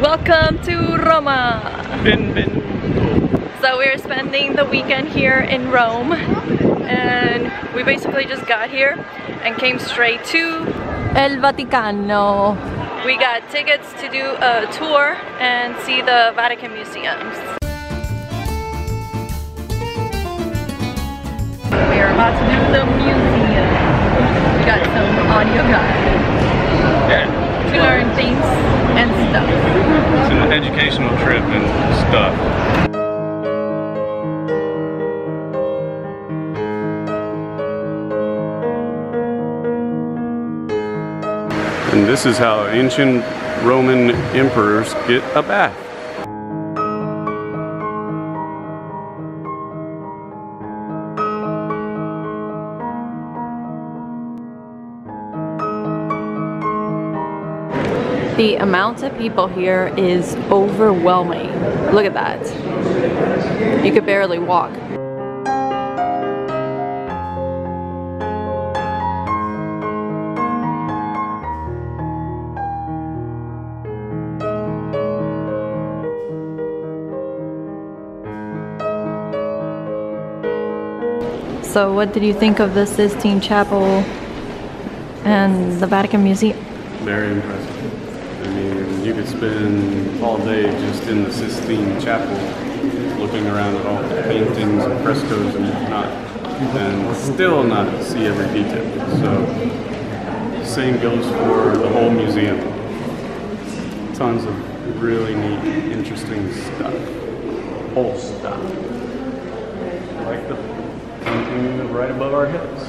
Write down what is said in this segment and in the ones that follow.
Welcome to Roma! Benvenuto. So we're spending the weekend here in Rome, and we basically just got here and came straight to El Vaticano. We got tickets to do a tour and see the Vatican museums. We are about to do the museum. We got some audio guide. Yeah. To learn things and stuff. It's an educational trip and stuff. And this is how ancient Roman emperors get a bath. The amount of people here is overwhelming. Look at that. You could barely walk. So what did you think of the Sistine Chapel and the Vatican Museum? Very impressive. I mean, you could spend all day just in the Sistine Chapel looking around at all the paintings and frescoes and whatnot, and still not see every detail. So, same goes for the whole museum. Tons of really neat, interesting stuff. Whole stuff. Like the painting right above our heads.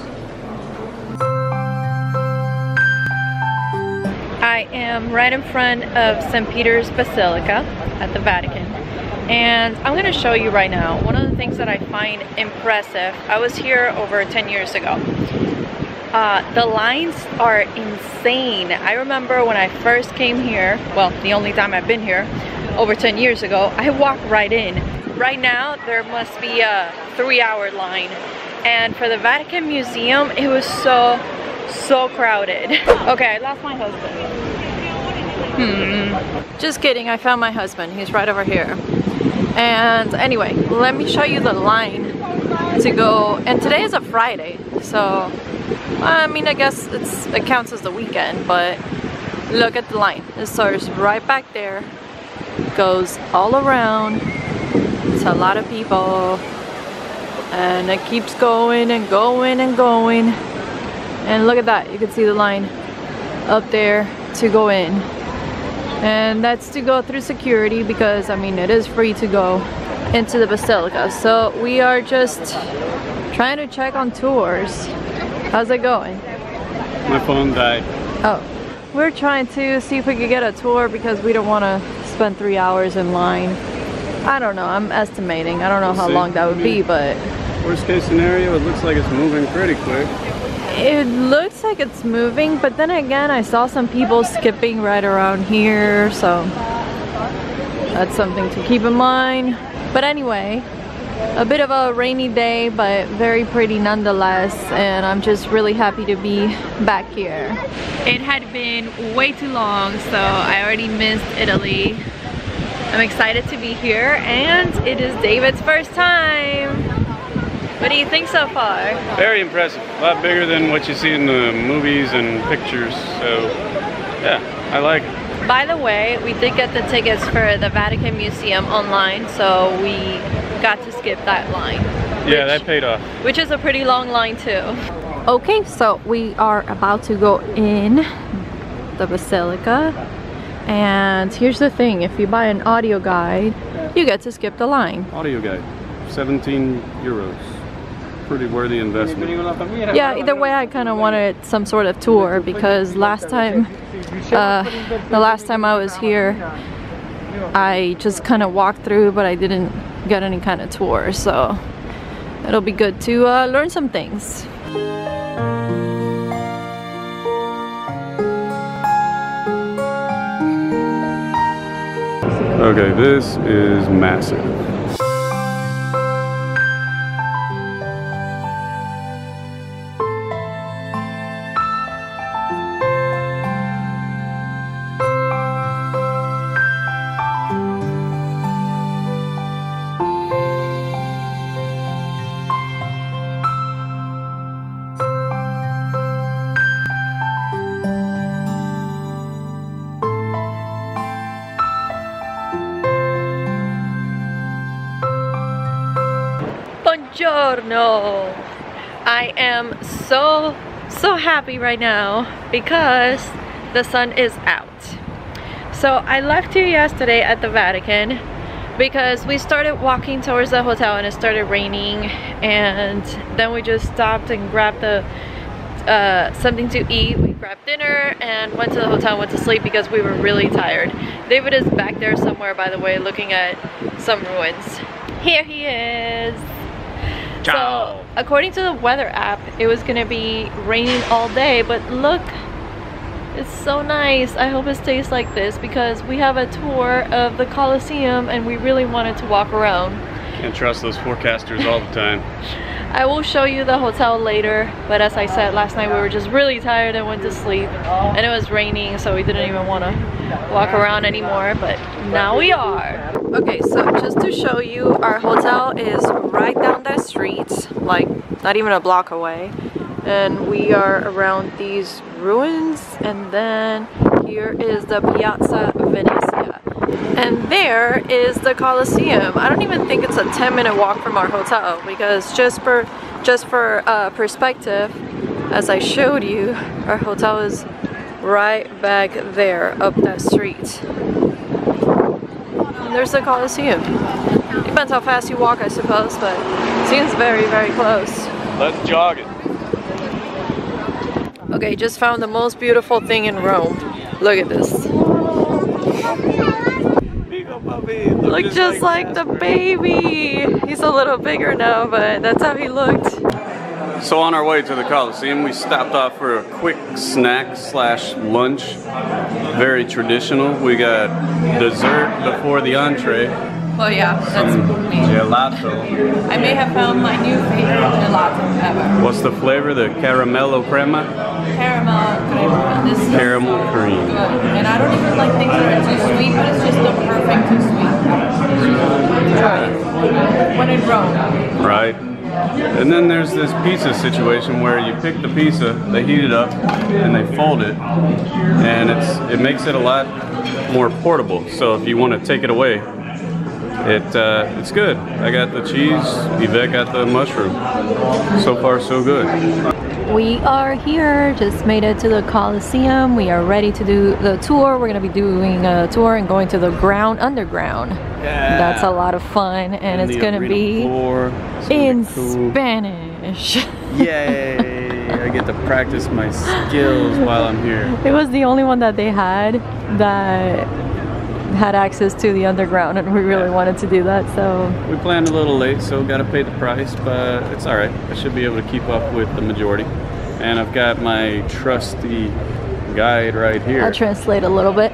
I am right in front of St. Peter's Basilica at the Vatican, and I'm going to show you right now one of the things that I find impressive. I was here over 10 years ago. The lines are insane. I remember when I first came here, well, the only time I've been here, over 10 years ago, I walked right in. Right now, there must be a 3-hour line, and for the Vatican Museum, it was so crowded. Okay, I lost my husband. Just kidding, I found my husband. He's right over here. And anyway, let me show you the line to go. And today is a Friday, so I mean, I guess it counts as the weekend, but look at the line. It starts right back there, goes all around. It's a lot of people, and it keeps going and going and going. And look at that, you can see the line up there to go in. And that's to go through security because, I mean, it is free to go into the Basilica. So we are just trying to check on tours. How's it going? My phone died. Oh, we're trying to see if we could get a tour because we don't want to spend 3 hours in line. I don't know, I'm estimating. I don't know how long that would be, but... Worst case scenario, it looks like it's moving pretty quick. It looks like it's moving, but then again, I saw some people skipping right around here, so that's something to keep in mind. But anyway, a bit of a rainy day, but very pretty nonetheless, and I'm just really happy to be back here. It had been way too long, so I already missed Italy. I'm excited to be here, and it is David's first time. What do you think so far? Very impressive. A lot bigger than what you see in the movies and pictures. So, yeah, I like it. By the way, we did get the tickets for the Vatican Museum online, so we got to skip that line. Yeah, that paid off. Which is a pretty long line too. Okay, so we are about to go in the Basilica. And here's the thing, if you buy an audio guide, you get to skip the line. Audio guide, 17 euros. Pretty worthy investment. Yeah, either way I kind of wanted some sort of tour because the last time I was here I just kind of walked through, but I didn't get any kind of tour, so it'll be good to learn some things. Okay, this is massive. Buongiorno! I am so happy right now because the sun is out. So I left here yesterday at the Vatican because we started walking towards the hotel and it started raining, and then we just stopped and grabbed something to eat. We grabbed dinner and went to the hotel and went to sleep because we were really tired. David is back there somewhere, by the way, looking at some ruins. Here he is. Ciao. So according to the weather app, it was gonna be raining all day, but look, it's so nice. I hope it stays like this because we have a tour of the Colosseum and we really wanted to walk around. Can't trust those forecasters all the time. I will show you the hotel later, but as I said, last night we were just really tired and went to sleep, and it was raining, so we didn't even want to walk around anymore, but now we are. Okay, so just to show you, our hotel is right down that street, like not even a block away, and we are around these ruins, and then here is the Piazza Venezia, and there is the Colosseum. I don't even think it's a 10-minute walk from our hotel, because just for perspective, as I showed you, our hotel is right back there up that street. And there's the Colosseum. Depends how fast you walk, I suppose, but it seems very close. Let's jog it. Okay, just found the most beautiful thing in Rome. Look at this. Look just like the baby. He's a little bigger now, but that's how he looked. So on our way to the Colosseum, we stopped off for a quick snack slash lunch. Very traditional. We got dessert before the entree. Well, yeah, that's me. Gelato. I may have found my new favorite gelato ever. What's the flavor? The caramello crema? Caramel crema. This is Caramel cream. good. And I don't even like things that are too sweet, but it's just the perfect too sweet. Try it. When in Rome. Right. And then there's this pizza situation where you pick the pizza, they heat it up, and they fold it, and it makes it a lot more portable. So if you want to take it away, it's good. I got the cheese, Yvee got the mushroom. So far, so good. We are here, just made it to the Colosseum. We are ready to do the tour. We're gonna be doing a tour and going to the underground. Yeah. That's a lot of fun, and it's gonna be in Spanish. Yay! I get to practice my skills while I'm here. It was the only one that they had that had access to the underground, and we really wanted to do that, so we planned a little late, so gotta pay the price, but it's all right. I should be able to keep up with the majority, and I've got my trusty guide right here. I'll translate a little bit,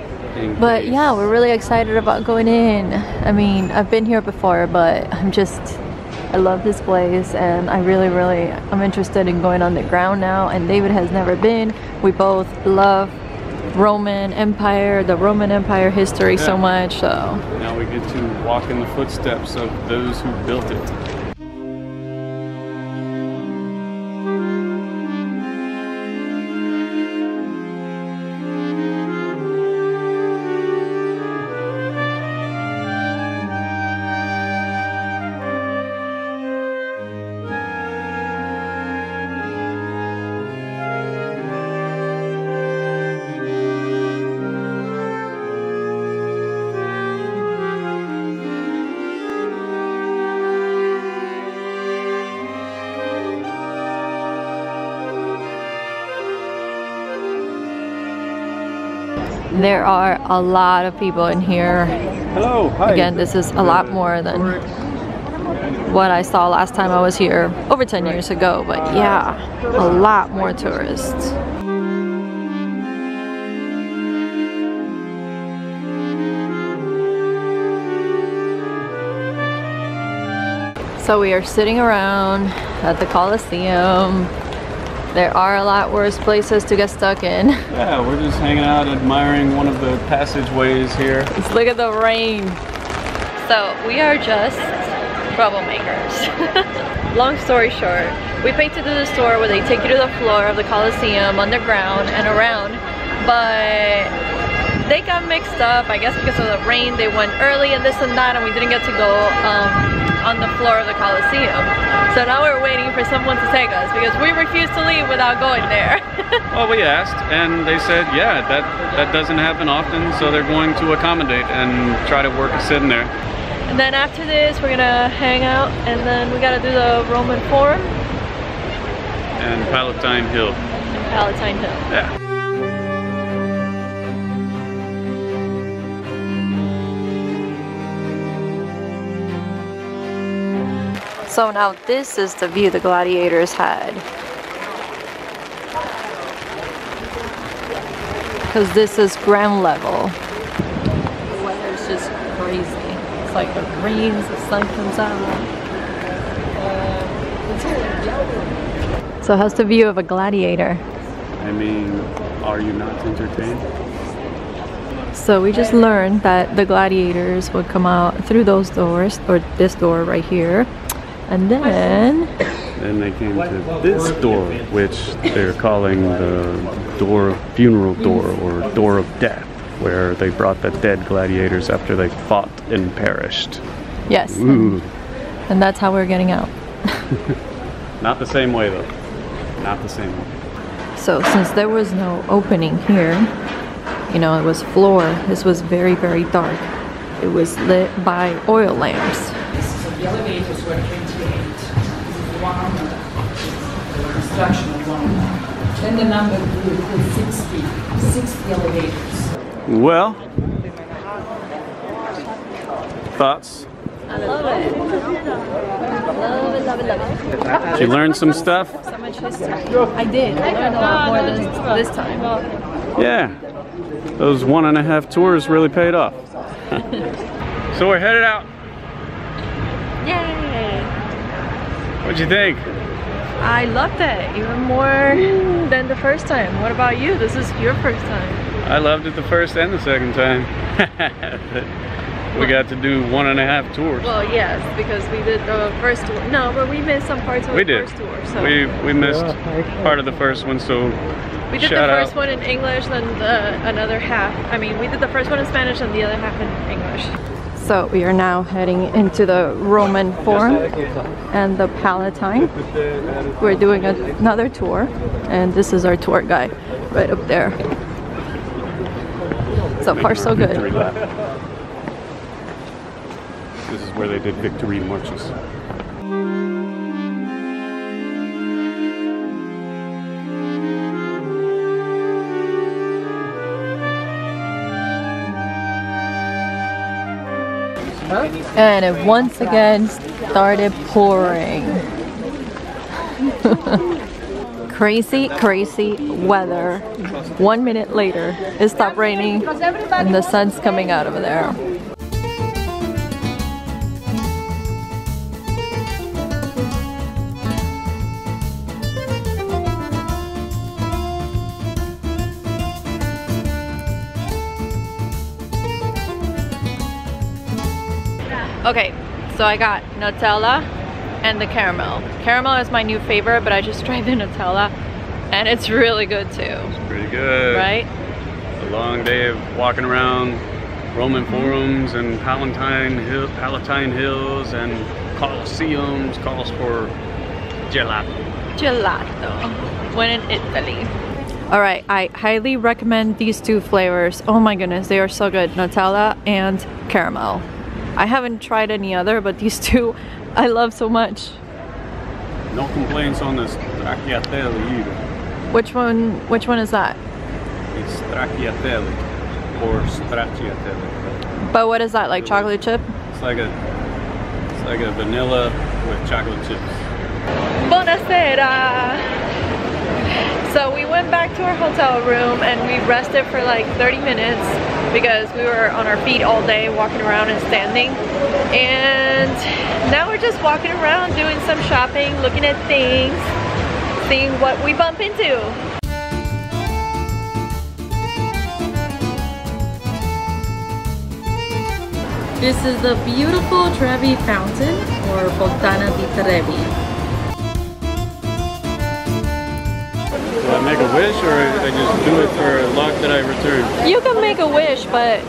but yeah, we're really excited about going in. I mean, I've been here before, but I love this place, and I'm interested in going underground now, and David has never been. We both love the Roman Empire history so much, so now we get to walk in the footsteps of those who built it. there are a lot of people in here. Hello, hi. Again, this is a lot more than what I saw last time I was here over 10 years ago, but yeah, a lot more tourists. So we are sitting around at the Colosseum. There are a lot worse places to get stuck in. Yeah, we're just hanging out admiring one of the passageways here. Just look at the rain. So we are just troublemakers. Long story short, we paid to do this tour where they take you to the floor of the Colosseum, underground and around, but they got mixed up, I guess because of the rain. They went early and this and that, and we didn't get to go on the floor of the Colosseum. So now we're waiting for someone to take us because we refuse to leave without going there. Well, we asked and they said, yeah, that doesn't happen often, so they're going to accommodate and try to work us in there. And then after this, we're gonna hang out and then we gotta do the Roman Forum. And Palatine Hill. And Palatine Hill. Yeah. So now this is the view the gladiators had. Because this is ground level. The weather's just crazy. It's like it rains, the sun comes out. So how's the view of a gladiator? I mean, are you not entertained? So we just learned that the gladiators would come out through those doors, or this door right here. And then they came to this door, which they're calling the funeral door, or door of death, where they brought the dead gladiators after they fought and perished. Yes. Ooh. And that's how we're getting out. Not the same way though. Not the same way. So since there was no opening here, you know, it was floor, this was very, very dark. It was lit by oil lamps. So the elevators were 28. One of them, the construction of one of them. Then the number grew to 60 elevators. Well, thoughts? I love it. Love it, love it, love it. Did you learn some stuff? So much history. I did. I learned a lot more than this time. Yeah. Those 1.5 tours really paid off. So we're headed out. Yay! What'd you think? I loved it even more than the first time. What about you? This is your first time. I loved it the first and the second time. We got to do 1.5 tours. Well, yes, because we did the first tour. No, but we missed some parts of the first tour. So We missed part of the first one, so we did the first one in English, then another half. I mean, we did the first one in Spanish and the other half in English. So we are now heading into the Roman Forum and the Palatine. We're doing another tour, and this is our tour guide right up there. So far, so good. This is where they did victory marches. And it once again started pouring. Crazy, crazy weather. 1 minute later, it stopped raining and the sun's coming out of there. Okay, so I got Nutella and the caramel. Caramel is my new favorite, but I just tried the Nutella and it's really good too. It's pretty good. Right? A long day of walking around Roman forums and Palatine Hills and Colosseums calls for gelato. Gelato, when in Italy. Alright, I highly recommend these two flavors. Oh my goodness, they are so good. Nutella and caramel. I haven't tried any other, but these two I love so much. No complaints on this stracciatelle either. Which one is that? It's stracciatelle or stracciatelle. But what is that, like chocolate chip? It's like a vanilla with chocolate chips. Buonasera! So we went back to our hotel room and we rested for like 30 minutes because we were on our feet all day walking around and standing. And now we're just walking around doing some shopping, looking at things, seeing what we bump into. This is the beautiful Trevi fountain, or Fontana di Trevi. Do I make a wish or I just do it for luck that I return? You can make a wish, but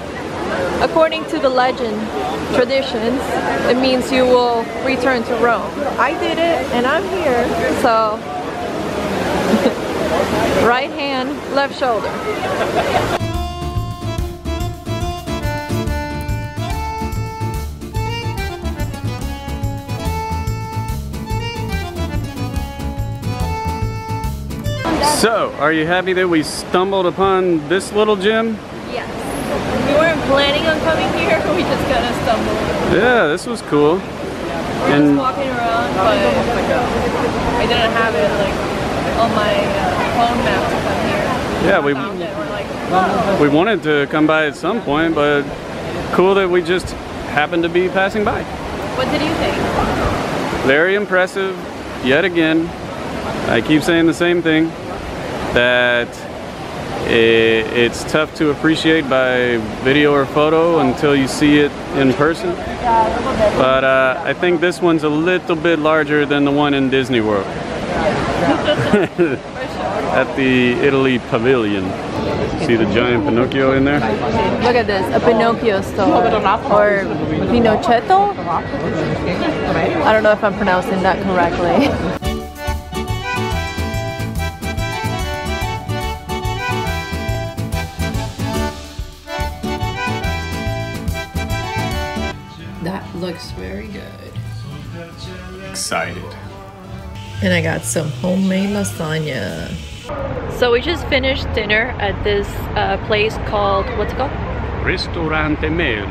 according to the legend, traditions, it means you will return to Rome. I did it and I'm here, so right hand, left shoulder. So, are you happy that we stumbled upon this little gym? Yes. We weren't planning on coming here, we just kind of stumbled. Yeah, this was cool. We're just walking around, but I didn't have it like on my phone map to come here. Yeah, we found it. We're like, whoa. We wanted to come by at some point, but cool that we just happened to be passing by. What did you think? Very impressive, yet again. I keep saying the same thing, that it's tough to appreciate by video or photo until you see it in person. But I think this one's a little bit larger than the one in Disney World. At the Italy Pavilion. See the giant Pinocchio in there? Look at this, a Pinocchio store. Or Pinochetto? I don't know if I'm pronouncing that correctly. That looks very good. Excited. And I got some homemade lasagna. So we just finished dinner at this place called, what's it called? Ristorante Melo.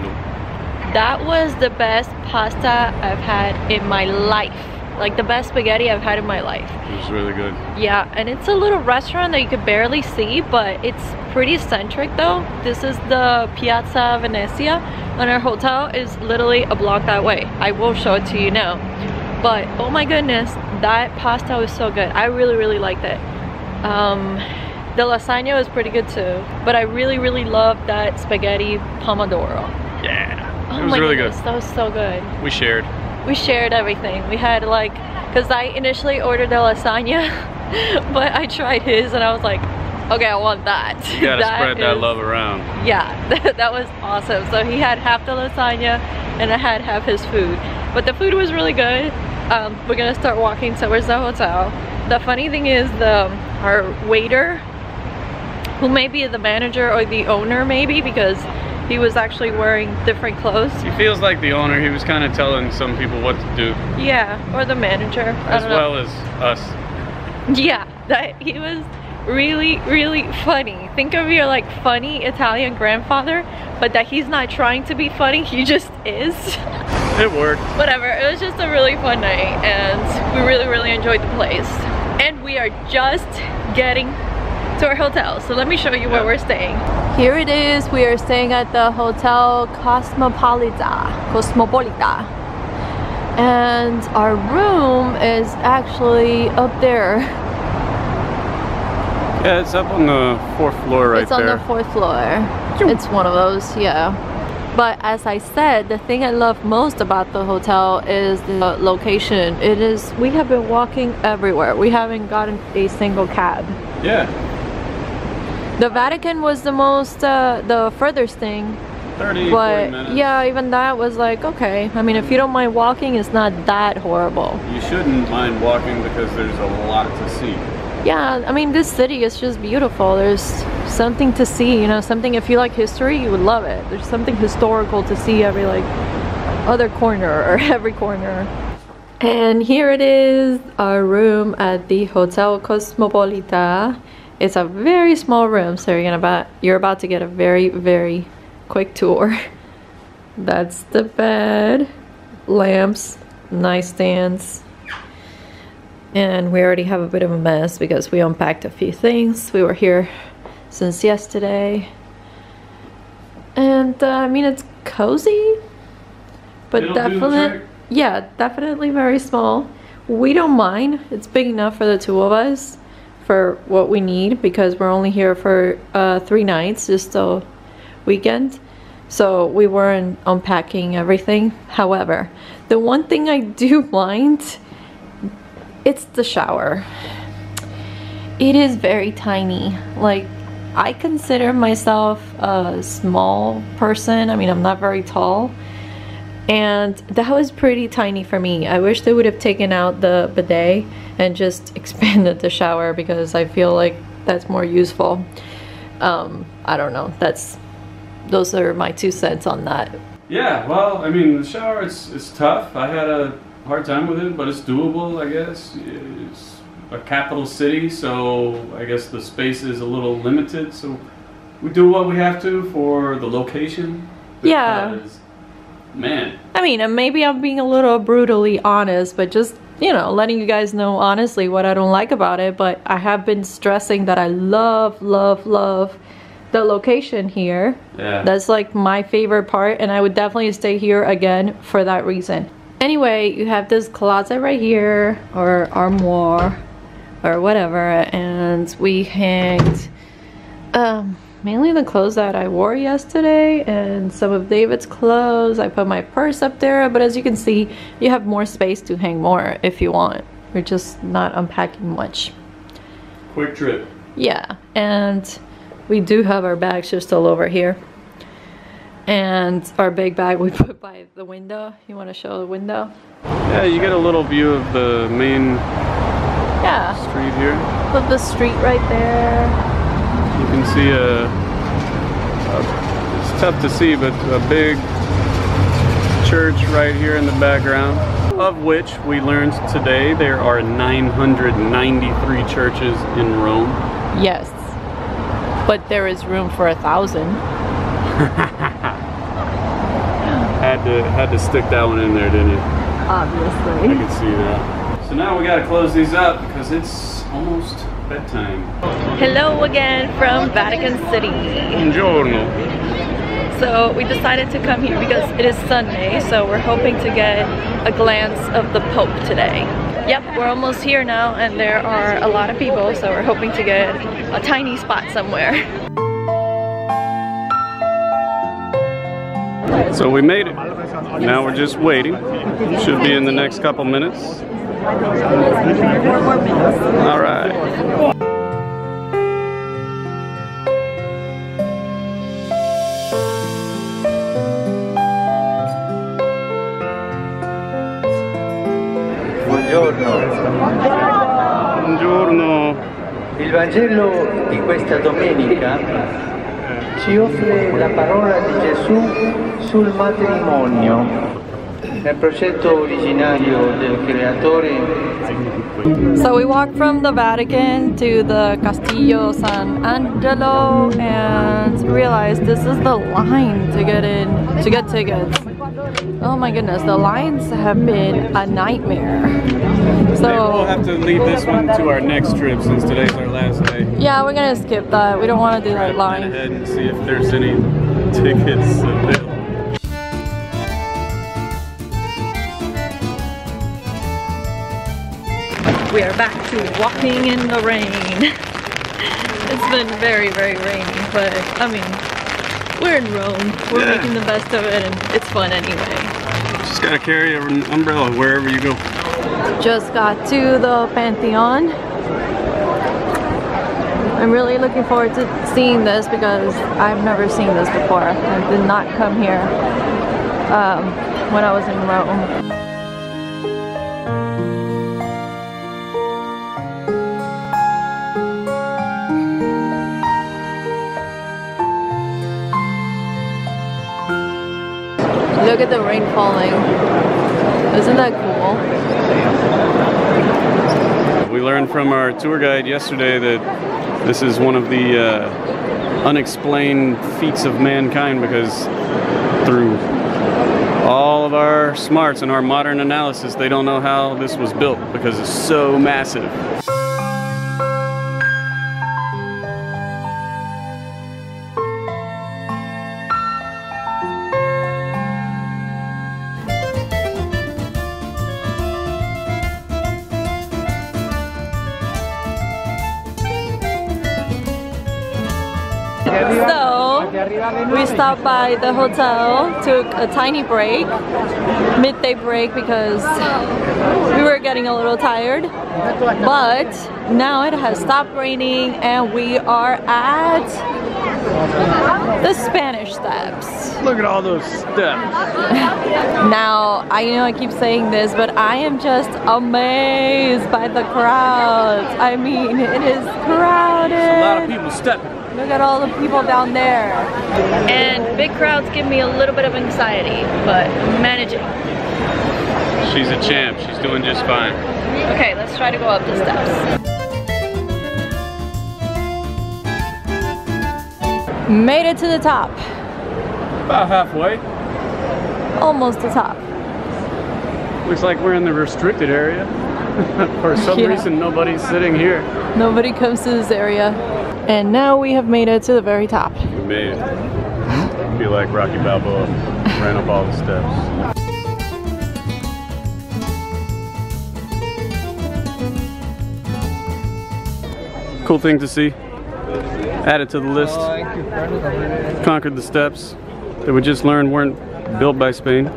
That was the best pasta I've had in my life. Like the best spaghetti I've had in my life. It was really good. Yeah, and it's a little restaurant that you could barely see, but it's pretty eccentric though. This is the Piazza Venezia, and our hotel is literally a block that way. I will show it to you now. But oh my goodness, that pasta was so good. I really liked it. The lasagna was pretty good too, but I really loved that spaghetti pomodoro. Yeah, Oh it was my really goodness, good. That was so good. We shared. We shared everything. We had like, because I initially ordered the lasagna, but I tried his and I was like, okay, I want that. You gotta spread that love around. Yeah, that was awesome. So he had half the lasagna and I had half his food. But the food was really good. We're gonna start walking towards the hotel. The funny thing is our waiter, who may be the manager or the owner maybe, because he was actually wearing different clothes. He feels like the owner. He was kind of telling some people what to do. Yeah, or the manager. As well as us. Yeah, he was really funny. Think of your like funny Italian grandfather, but that he's not trying to be funny, he just is. It worked. Whatever, it was just a really fun night and we really enjoyed the place. And we are just getting to our hotel, so let me show you where we're staying. Here it is. We are staying at the Hotel Cosmopolita, and our room is actually up there. Yeah, it's up on the 4th floor right there. It's on the 4th floor. It's one of those, yeah. But as I said, the thing I love most about the hotel is the location. We have been walking everywhere. We haven't gotten a single cab. Yeah. The Vatican was the most, the furthest thing. 30, but 40 minutes. Yeah, even that was like, okay. I mean, if you don't mind walking, it's not that horrible. You shouldn't mind walking because there's a lot to see. Yeah, I mean, this city is just beautiful. There's something to see, you know, something, if you like history, you would love it. There's something historical to see every like other corner or every corner. And here it is, our room at the Hotel Cosmopolita. It's a very small room, so you're about to get a very quick tour. That's the bed, lamps, nightstands. And we already have a bit of a mess because we unpacked a few things. We were here since yesterday. And I mean, it's cozy, but definitely very small. We don't mind. It's big enough for the two of us for what we need, because we're only here for 3 nights, just a weekend. So we weren't unpacking everything. However, the one thing I do mind, it's the shower. It is very tiny. Like, I consider myself a small person. I mean, I'm not very tall. And that was pretty tiny for me. I wish they would have taken out the bidet and just expanded the shower because I feel like that's more useful. I don't know. Those are my 2 cents on that. Yeah, well, I mean, the shower, it's tough. I had a hard time with it, but it's doable, I guess. It's a capital city, so I guess the space is a little limited. So we do what we have to for the location. Yeah. Man. I mean, and maybe I'm being a little brutally honest, but just, you know, letting you guys know honestly what I don't like about it. But I have been stressing that I love the location here. Yeah. That's like my favorite part, and I would definitely stay here again for that reason. Anyway, you have this closet right here, or armoire, or whatever, and we hanged mainly the clothes that I wore yesterday and some of David's clothes. I put my purse up there, but as you can see, you have more space to hang more if you want. We're just not unpacking much. Quick trip. Yeah, and we do have our bags just all over here. And our big bag we put by the window. You want to show the window? Yeah, you get a little view of the main street here. Put the street right there. You can see it's tough to see, but a big church right here in the background, of which we learned today there are 993 churches in Rome. Yes, but there is room for 1,000. Had to stick that one in there, didn't you? Obviously. I can see that. So now we got to close these up because it's almost bedtime. Hello again from Vatican City. Buongiorno. So we decided to come here because it is Sunday, so we're hoping to get a glance of the Pope today. Yep, we're almost here now and there are a lot of people, so we're hoping to get a tiny spot somewhere. So we made it. Now we're just waiting. Should be in the next couple minutes. 4 more minutes. All right. Buongiorno. Il Vangelo di questa domenica ci offre la parola di Gesù sul matrimonio. Nel progetto originario del creatore. So we walked from the Vatican to the Castillo San Angelo and realized this is the line to get in, to get tickets. Oh my goodness, the lines have been a nightmare. So maybe we'll have to leave this one to our next trip since today's our last day. Yeah, we're gonna skip that. We don't want to do that line. Plan ahead and see if there's any tickets available. We are back to walking in the rain. It's been very, very rainy, but I mean, we're in Rome. We're making the best of it and it's fun anyway. Just gotta carry an umbrella wherever you go. Just got to the Pantheon. I'm really looking forward to seeing this because I've never seen this before. I did not come here when I was in Rome. Look at the rain falling. Isn't that cool? We learned from our tour guide yesterday that this is one of the unexplained feats of mankind because through all of our smarts and our modern analysis, they don't know how this was built because it's so massive. We stopped by the hotel, took a tiny break, midday break, because we were getting a little tired. But now it has stopped raining and we are at the Spanish Steps. Look at all those steps. Now, I know I keep saying this, but I am just amazed by the crowds. I mean, it is crowded. A lot of people stepping. Look at all the people down there. And big crowds give me a little bit of anxiety, but I'm managing. She's a champ. She's doing just fine. Okay, let's try to go up the steps. Made it to the top. About halfway. Almost the top. Looks like we're in the restricted area. For some reason, nobody's sitting here. Nobody comes to this area. And now we have made it to the very top. We made it. I feel like Rocky Balboa ran up all the steps. Cool thing to see. Added to the list. Conquered the steps that we just learned weren't built by Spain,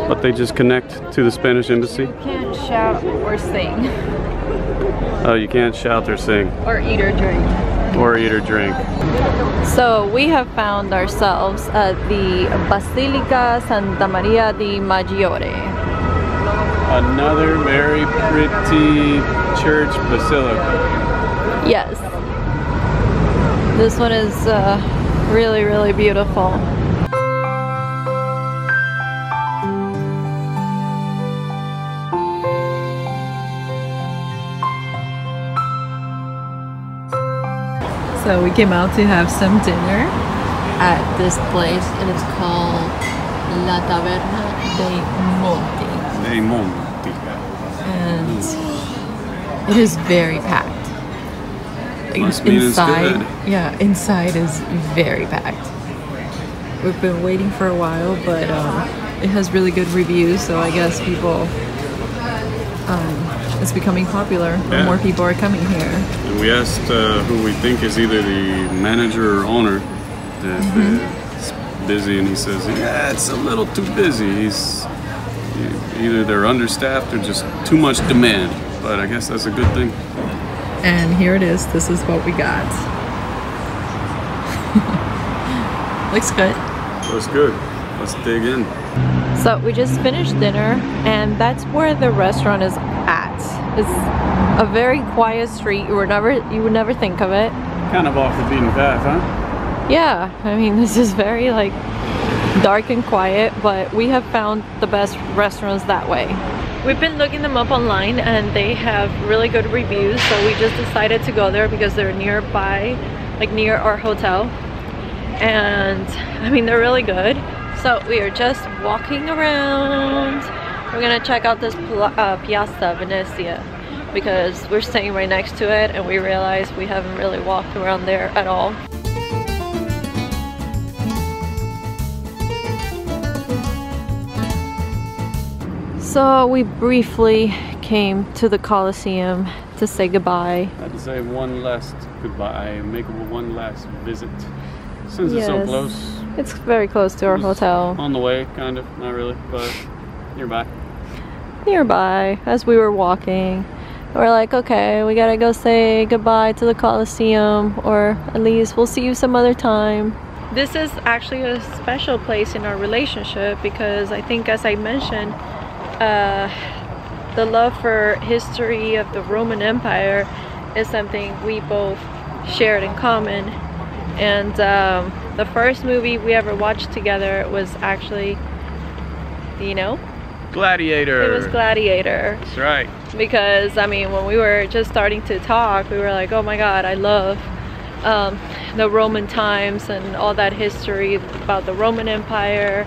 but they just connect to the Spanish embassy. You can't shout or sing. Oh, you can't shout or sing. Or eat or drink. Or eat or drink. So we have found ourselves at the Basilica Santa Maria di Maggiore. Another very pretty church basilica. Yes. This one is really, really beautiful. So we came out to have some dinner at this place, and it's called La Taverna dei Monti. Dei Monti. And it is very packed. Must mean it's good. Yeah, inside is very packed. We've been waiting for a while, but it has really good reviews, so I guess people, it's becoming popular. Yeah. More people are coming here. And we asked who we think is either the manager or owner that is busy, and he says, yeah, it's a little too busy. Either they're understaffed or just too much demand, but I guess that's a good thing. And here it is. This is what we got. Looks good. Looks good. Let's dig in. So we just finished dinner, and that's where the restaurant is at. It's a very quiet street. You would never think of it. Kind of off the beaten path, huh? Yeah, I mean, this is very like dark and quiet, but we have found the best restaurants that way. We've been looking them up online and they have really good reviews, so we just decided to go there because they're nearby, like near our hotel. And I mean, they're really good. So we are just walking around. We're gonna check out this Piazza Venezia because we're staying right next to it and we realized we haven't really walked around there at all. So we briefly came to the Colosseum to say goodbye. I had to say one last goodbye, make one last visit. Since it's so close. It's very close to our hotel. On the way, kind of, not really, but nearby. Nearby, as we were walking. We're like, okay, we gotta go say goodbye to the Colosseum, or at least we'll see you some other time. This is actually a special place in our relationship because I think, as I mentioned, the love for history of the Roman Empire is something we both shared in common. And the first movie we ever watched together was actually, do you know? Gladiator. It was Gladiator. That's right. Because I mean, when we were just starting to talk, we were like, oh my god, I love the Roman times and all that history about the Roman Empire,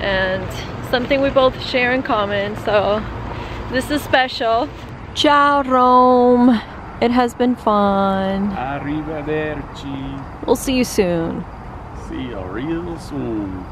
and something we both share in common, so this is special. Ciao Rome, it has been fun. Arrivederci. We'll see you soon. See you real soon.